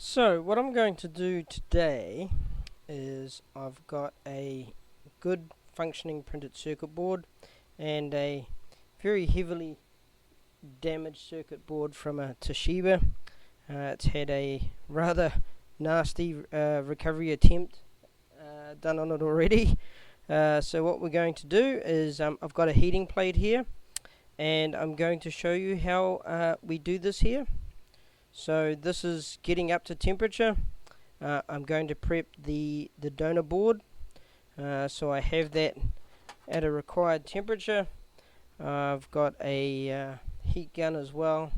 So what I'm going to do today is I've got a good functioning printed circuit board and a very heavily damaged circuit board from a Toshiba. It's had a rather nasty recovery attempt done on it already. So what we're going to do is I've got a heating plate here, and I'm going to show you how we do this here. So this is getting up to temperature. I'm going to prep the donor board, so I have that at a required temperature. I've got a heat gun as well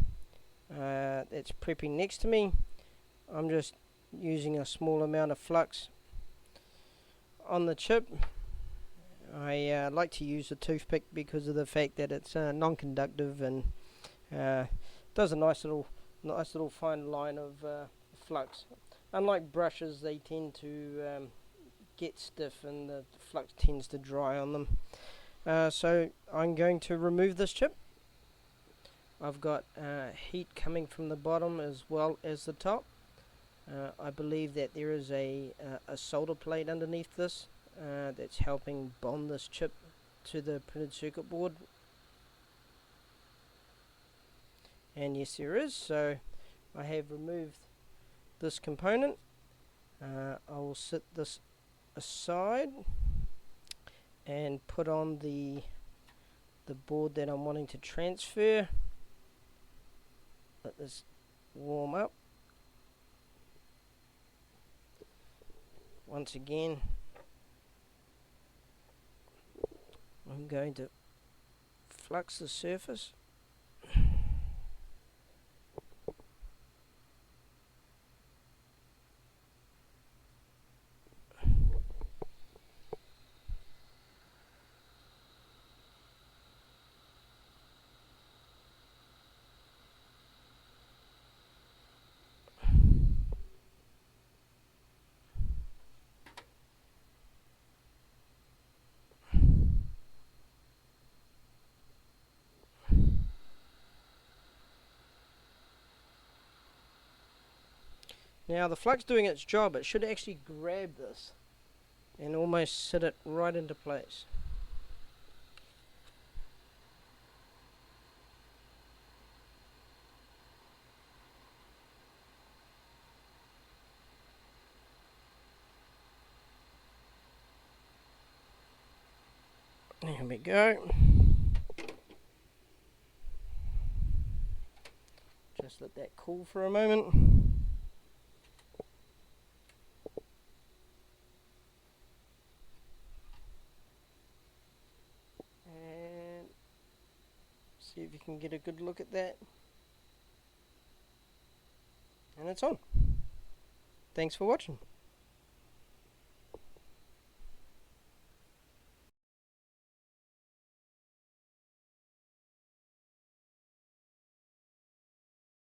that's prepping next to me. I'm just using a small amount of flux on the chip. I like to use a toothpick because of the fact that it's non-conductive and does a nice little fine line of flux. Unlike brushes, they tend to get stiff and the flux tends to dry on them. So I'm going to remove this chip. I've got heat coming from the bottom as well as the top. I believe that there is a solder plate underneath this that's helping bond this chip to the printed circuit board. And yes, there is. So I have removed this component. I will set this aside and put on the board that I'm wanting to transfer. Let this warm up. Once again, I'm going to flux the surface. Now the flux doing its job, it should actually grab this and almost sit it right into place. There we go. Just let that cool for a moment. And see if you can get a good look at that. And it's on. Thanks for watching.